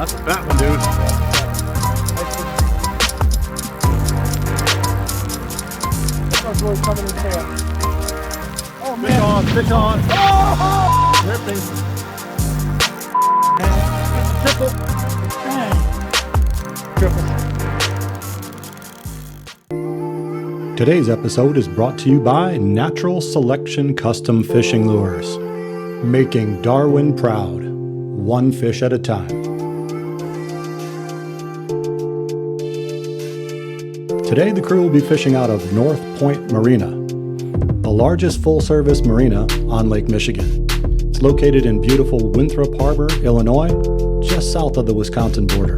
That's a fat one, dude. This one's really coming in tail. Oh man! Fish on! Oh! Ripping. Triple. Triple. Today's episode is brought to you by Natural Selection Custom Fishing Lures, making Darwin proud, one fish at a time. Today the crew will be fishing out of North Point Marina, the largest full-service marina on Lake Michigan. It's located in beautiful Winthrop Harbor, Illinois, just south of the Wisconsin border.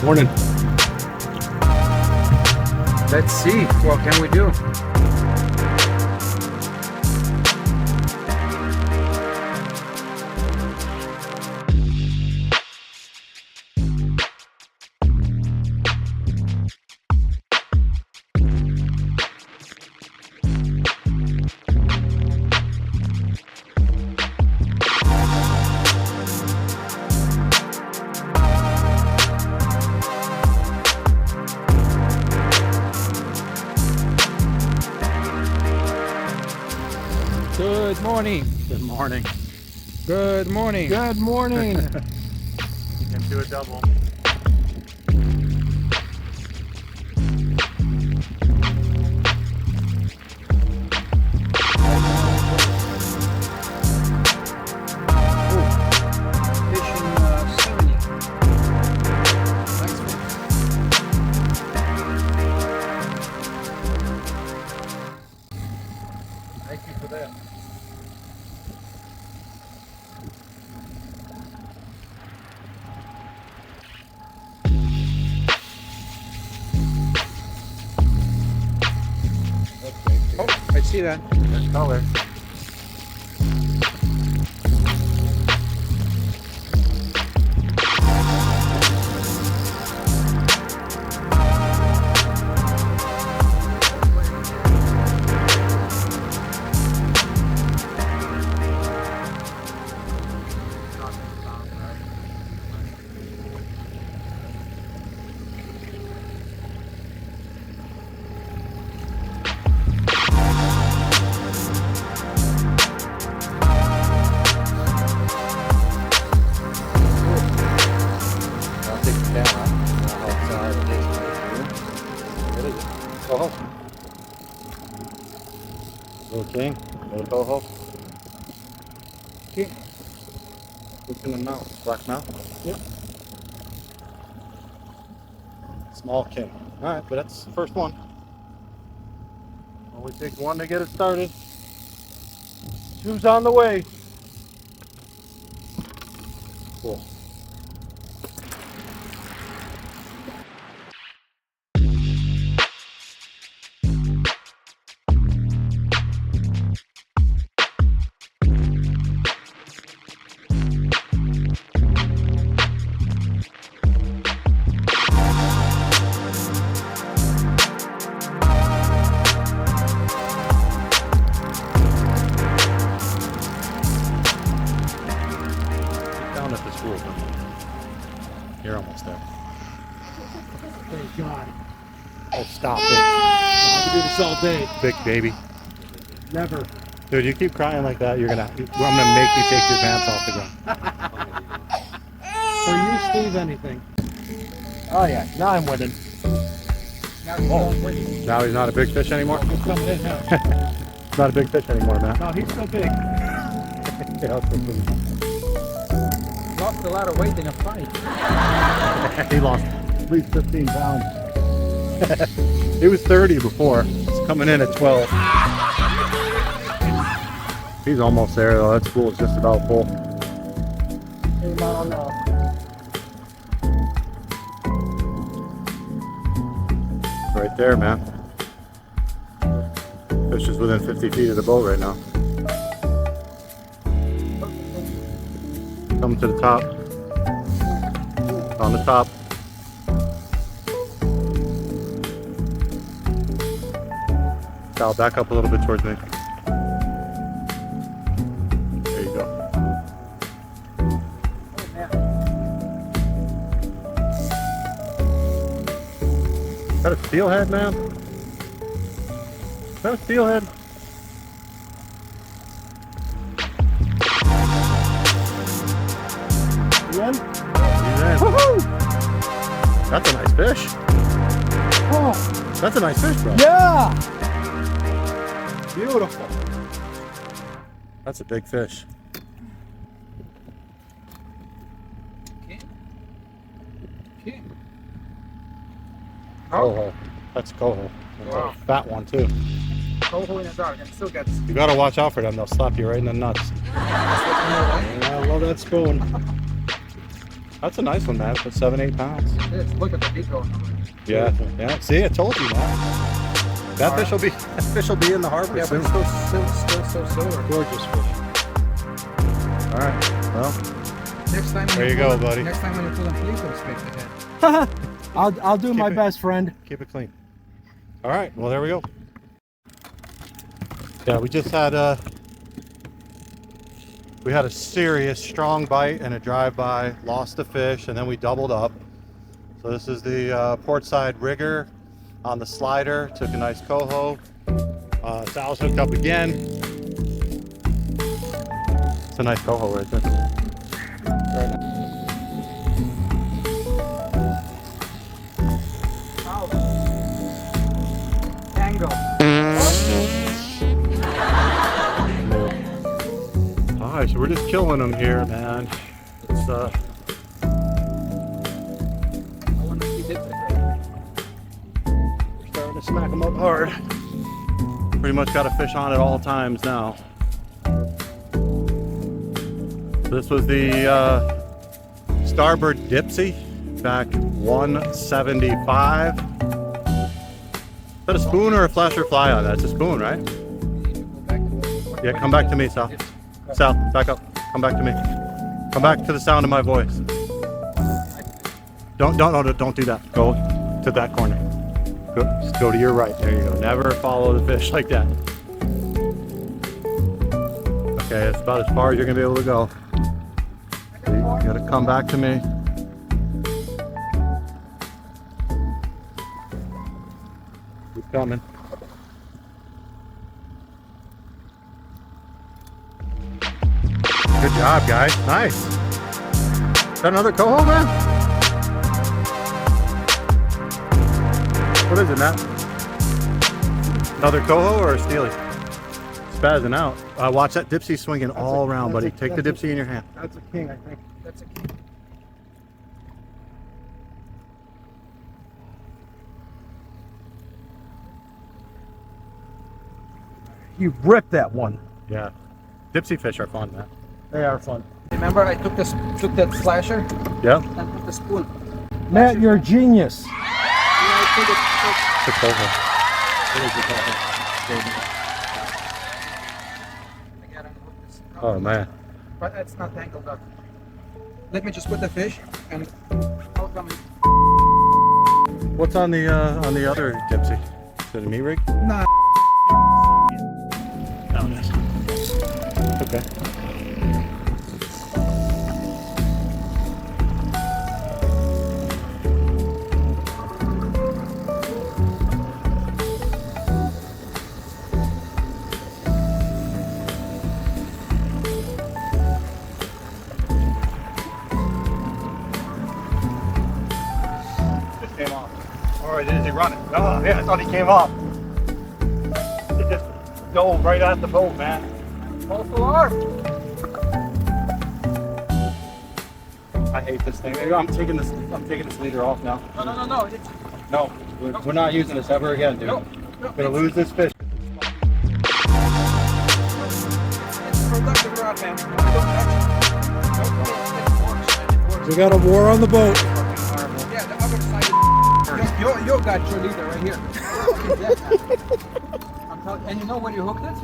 Morning. Let's see, what can we do? Good morning. Good morning. Good morning. Good morning. Into a double. Fishing 70. Nice fish. Thank you for that. Oh, I see that. Good color. Coho. Little king, little coho. Okay. What's in the mouth? Black mouth? Yep. Small king. Alright, but that's the first one. Only takes one to get it started. Two's on the way. Cool. Down at the school. You're almost there. Thank God. Oh, stop it. I can do this all day. Big baby. Never. Dude, you keep crying like that, I'm gonna make you take your pants off the ground. For you, Steve, anything. Oh yeah, now I'm winning. Oh, Now he's not a big fish anymore? he's coming in now. Not a big fish anymore, man. No, he's so big. Yeah, that's pretty- Lost a lot of weight in a fight. he lost at least 15 pounds. He was 30 before. He's coming in at 12. He's almost there though. That school is just about full. Hey, Mom, Right there, man. Fish is within 50 feet of the boat right now. Coming to the top. On the top. Sal, back up a little bit towards me. There you go. Is that a steelhead, man? Is that a steelhead? Again? He's in. Woohoo! That's a nice fish. Oh, That's a nice fish, bro. yeah! Beautiful. That's a big fish. Okay. Coho. That's coho. That's Wow. a fat one too. Coho in the dark and still gets. You gotta watch out for them. They'll slap you right in the nuts. I love that spoon. That's a nice one, man. For 7-8 pounds. Look at the big one. Yeah. Yeah. See, I told you, man. That fish will be in the harbor Yeah, soon. but still so silver. Gorgeous fish. All right. Well, Next time. There you go, buddy. Next time when you pull them, please don't expect the head. I'll do my it- best, friend. keep it clean. All right. Well, there we go. Yeah, we just had a serious strong bite and a drive-by. Lost the fish, and then we doubled up. So this is the port side rigger on the slider. Took a nice coho. Sal's hooked up again. It's a nice coho right there. Tango. Alright, so we're just killing them here, man. It's I want to see this. we're starting to smack them up hard. Pretty much got a fish on at all times now. This was the starboard dipsy, back 175. Is that a spoon or a flasher fly on that? It's a spoon, right? Yeah, come back to me, Sal. Sal, back up. Come back to me. Come back to the sound of my voice. Don't do that. Go to that corner. Just go to your right. There you go. Never follow the fish like that. Okay, it's about as far as you're gonna be able to go. So you gotta come back to me. Keep coming. Good job, guys. Nice. Is that another coho, man? What is it, Matt? Another coho or a steely? Spazzing out. Watch that dipsy swinging all around, buddy. Take the dipsy in your hand. That's a king, I think. That's a key. You ripped that one. Yeah. Dipsy fish are fun, man. They are fun. Remember, I took that slasher Yeah. and put the spoon. Matt, you're a genius. Yeah, I took it. It's a coho. I gotta hook this. Oh, man. But it's not tangled up. Let me just put the fish and I'll come in. What's on the other dipsy? Is it a meat rig? Nah. No, it is. Okay. Just came off. Or is he running? Oh, yeah, I thought he came off. It just dove right at the boat, man. False alarm. I hate this thing. I'm taking this leader off now. No. It's No, we're not using this ever again, dude. no. We're gonna lose this fish. It's productive rod, man. Don't touch it. It works. We got a war on the boat. Yeah, the other side. You got your leader right here. I'm And you know where you hooked it?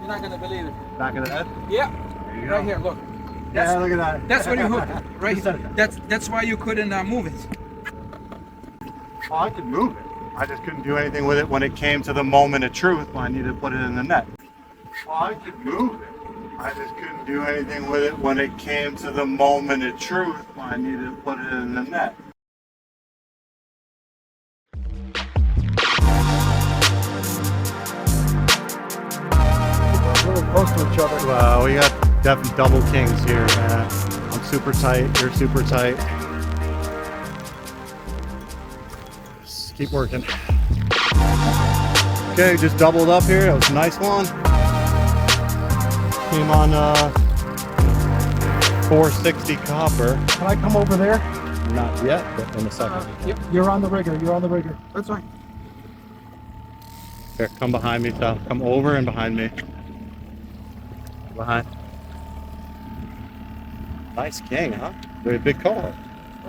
You're not gonna believe it. Back of the head? Yeah. There you Right go. here, look. Yeah, look at that. That's where you hooked it. Right here. That's why you couldn't move it. Oh, I could move it. I just couldn't do anything with it when it came to the moment of truth when I needed to put it in the net. Oh, I could move it. I just couldn't do anything with it when it came to the moment of truth when I needed to put it in the net. Really close to each other. Well, we got definitely double kings here, man. I'm super tight. You're super tight. Just keep working. Okay, just doubled up here. That was a nice one. Came on 460 copper. Can I come over there? Not yet, but in a second. Yep. You're on the rigger. You're on the rigger. That's fine. Here, come behind me, Sal. Come over and behind me. Behind. Nice king, huh? Very big coho.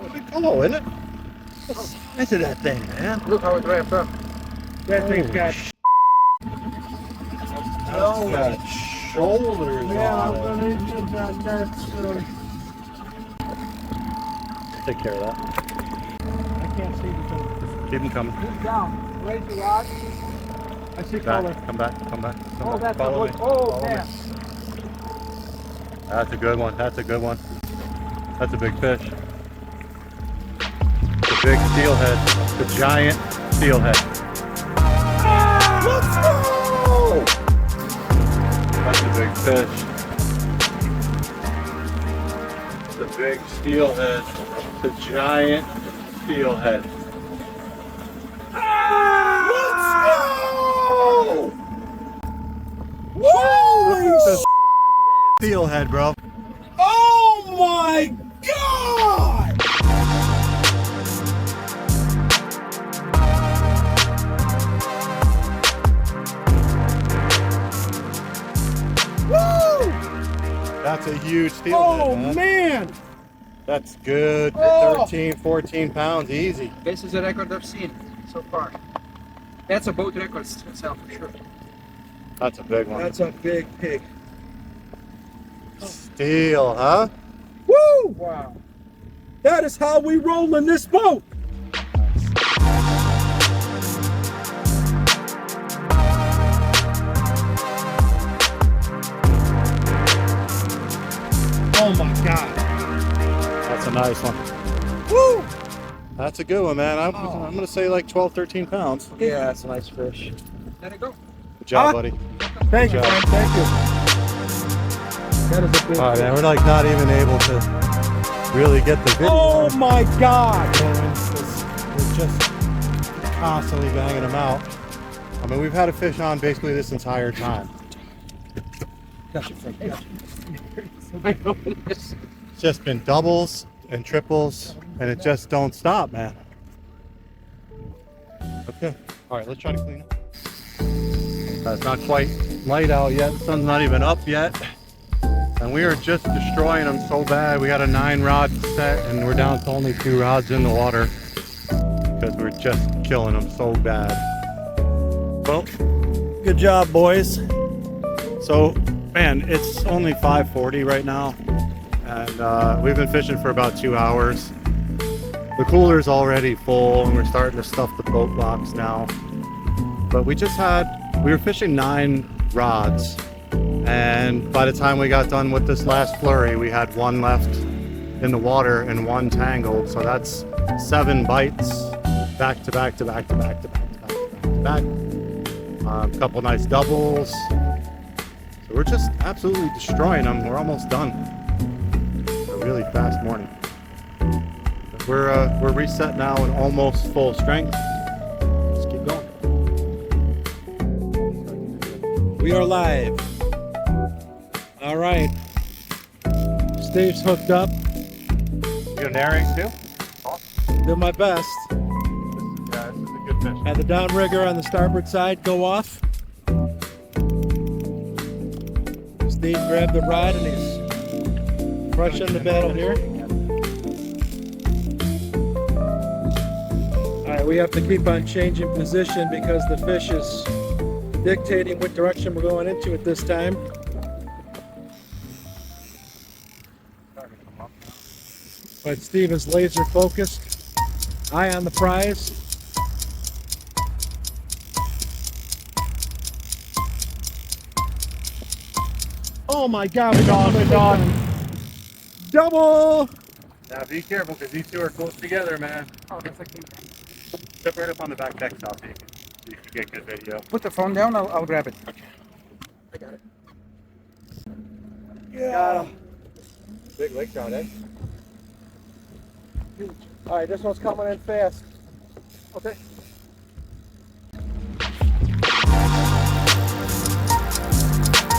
Oh, big coho, isn't it? What's the size of that thing, man? Look how it wrapped up. That thing's got. Oh, got shoulders Yeah, on it. well, it's just that's. Take care of that. I can't see the thing. Keep them coming. Move down. Raise the rod. I see color. Back, come back, come back. Come Oh, back. that's a Follow good. me. Oh, Follow me. man. That's a good one. That's a good one. That's a big fish. The big steelhead. The giant steelhead. Let's go! That's a big fish. The big steelhead. The giant steelhead. Let's go! Woo! Steelhead, bro. Oh my God! Woo! That's a huge steelhead, Oh man. man! That's good. Oh. 13, 14 pounds, easy. This is the record I've seen so far. That's a boat record itself for sure. That's a big one. That's a big pig. Steel, huh? Woo! Wow. That is how we roll in this boat. Oh my God! That's a nice one. Woo! That's a good one, man. I'm going to say like 12, 13 pounds. Yeah, that's a nice fish. Let it go. Good job, Huh? buddy. Thank you, Good job. Frank. Thank you. That is a big All right, fish. man. We're like not even able to really get the video Oh my God! going 'cause we're just constantly banging them out. I mean, we've had a fish on basically this entire time. Gotcha, Frank. Gotcha. It's just been doubles and triples, and it just don't stop, man. Okay. All right, let's try to clean up. It's not quite light out yet. The sun's not even up yet. And we are just destroying them so bad. We got a 9-rod set, and we're down to only 2 rods in the water because we're just killing them so bad. Well, good job, boys. So, man, it's only 5:40 right now, and we've been fishing for about 2 hours. The cooler's already full, and we're starting to stuff the boat box now. But we were fishing 9 rods, and by the time we got done with this last flurry, we had 1 left in the water and 1 tangled. So that's 7 bites back to back to back to back to back to back to back. A couple nice doubles. So we're just absolutely destroying them. We're almost done. It's a really fast morning. We're reset now in almost full strength. Let's keep going. We are live. All right. Steve's hooked up. You got an airing too? Do my best. Yeah, this is a good fish. Had the downrigger on the starboard side go off. Steve grabbed the rod and he's fresh in the battle here. All right, we have to keep on changing position because the fish is dictating what direction we're going into at this time. But Steve is laser focused, eye on the prize. Oh my God! Good on. Double! Now be careful because these two are close together, man. Oh, that's a key. Step right up on the back deck, so you can get good video. Put the phone down, I'll grab it. Okay. I got it. Yeah. Big lake trout, eh? All right, this one's coming in fast. Okay.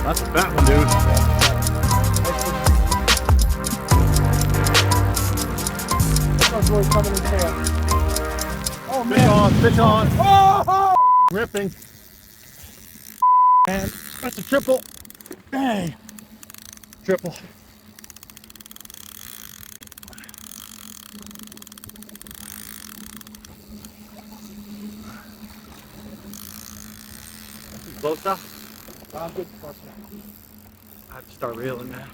That's a fat one, dude. This one's really coming in fast. Oh man! Fish on. Oh! Ripping. And that's a triple. Bang! Triple. Close up. I'm good. I have to start reeling now.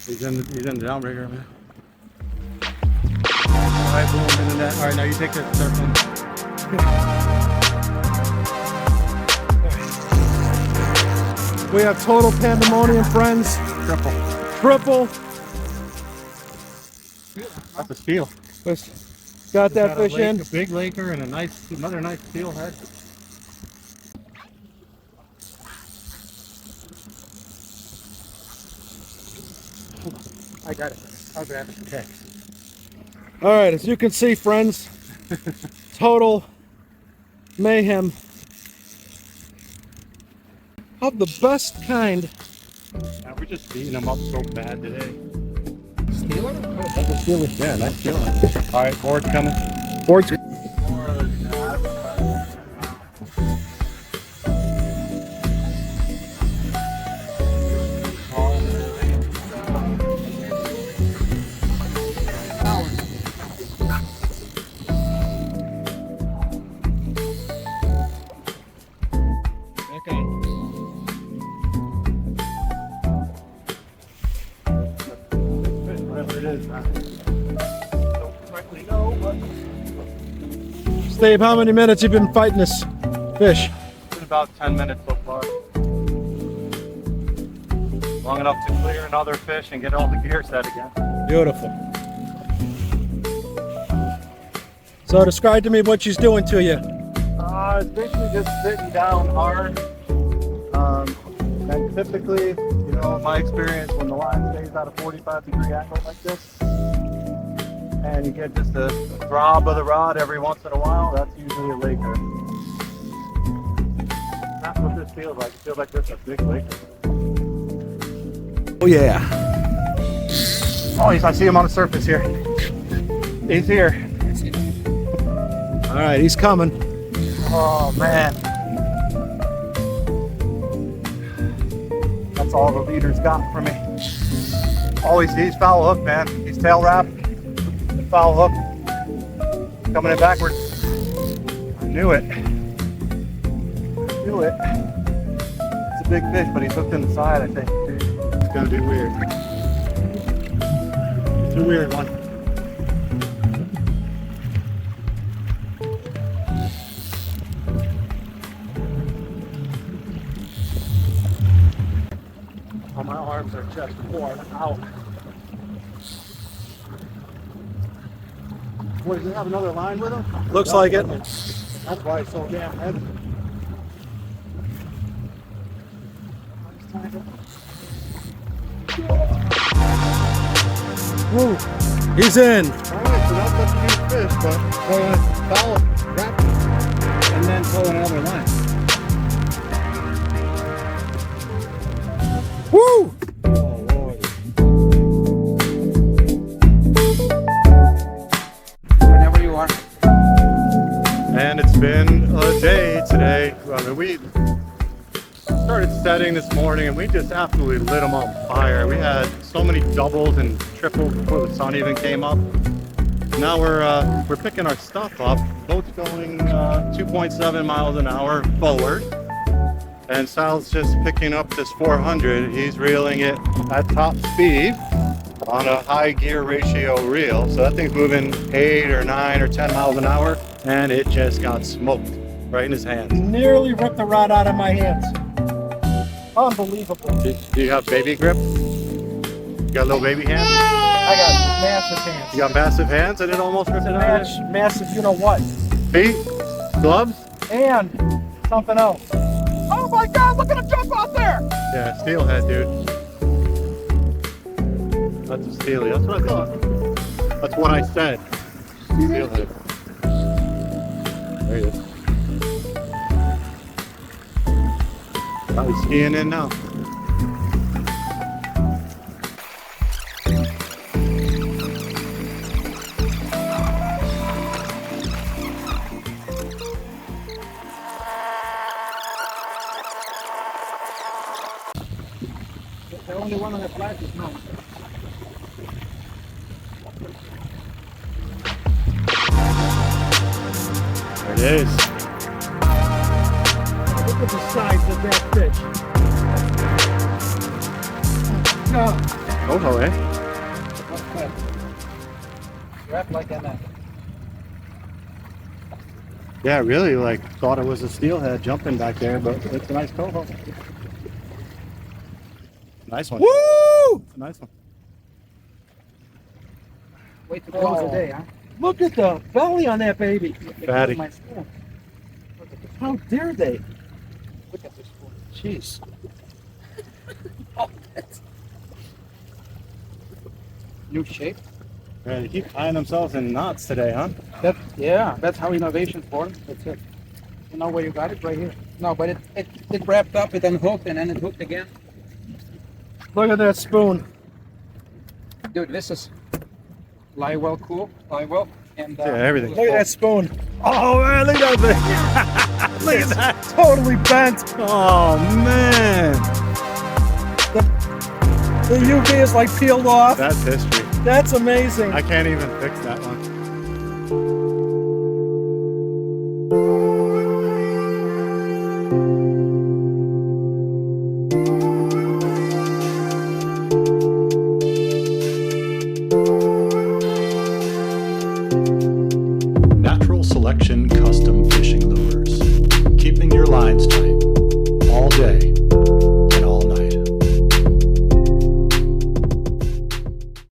He's in the downrigger, man. Alright, boom, into that. Alright, now you take that circle. We have total pandemonium, friends. Triple. That's a steel. Got that fish in. A big laker and another nice steelhead. I got it. I'll grab it. Okay. All right, as you can see, friends, total mayhem of the best kind. Now we're just beating them up so bad today. Steelhead? Yeah, nice steelhead. All right, board's coming. Boards. Steve, how many minutes you been fighting this fish? It's been about 10 minutes so far. Long enough to clear another fish and get all the gear set again. Beautiful. So describe to me what she's doing to you. It's basically just sitting down hard. And typically, you know, in my experience, when the line stays at a 45-degree angle like this, and you get just a throb of the rod every once in a while, that's usually a laker. That's what this feels like. It feels like this is a big laker. Oh yeah. Oh, I see him on the surface here. He's here. All right, he's coming. Oh man. That's all the leader's got for me. Always he's foul hook, man. He's tail wrapped. Foul hook. Coming in backwards. I knew it. I knew it. It's a big fish, but he's hooked in the side, I think. It's gonna be weird. It's a weird one. Oh, my arms are just worn out. What, does it have another line with him? Looks like it. That's why it's so damn heavy. Woo. He's in. Alright, so that's such a huge fish, but foul, wrap it, and then pull another line. Woo! Oh, Lord. Whenever you are. And it's been a day today. I mean, we started setting this morning and we just absolutely lit them on fire. We had so many doubles and triples before the sun even came up. Now we're picking our stuff up. Boat's going 2.7 miles an hour forward, and Sal's just picking up this 400. He's reeling it at top speed on a high gear ratio reel. So that thing's moving 8 or 9 or 10 miles an hour, and it just got smoked right in his hands. Nearly ripped the rod out of my hands. Unbelievable. Do you have baby grip? You got little baby hands? I got massive hands. You got massive hands, and it almost ripped it out of your Massive, you know what? feet? Gloves? And something else. Oh my God, look at him jump out there! Yeah, steelhead, dude. That's a steely. That's what I thought. That's what I said. Steelhead. There he is. Oh, he's skiing in now. The only one on the flash is no. There it is. Look at the size of that fish. Coho, eh? Okay. Wrap like that. Yeah, really, like, thought it was a steelhead jumping back there, but it's a nice coho. Nice one. Woo! It's a nice one. Wait to close the day, huh? Look at the belly on that baby. Fatty. My spoon. Look at this. How dare they? Look at this spoon. Jeez. New shape. Man, they keep tying themselves in knots today, huh? That's how innovation's born. That's it. You know where you got it? Right here. No, but it wrapped up, it unhooked, and then it hooked again. Look at that spoon. Dude, this is live well cool. Live well. And Yeah, everything. Look at that spoon. Oh man, look at that thing. Look at that. Totally bent. Oh, man. The UV is like peeled off. That's history. That's amazing. I can't even fix that one.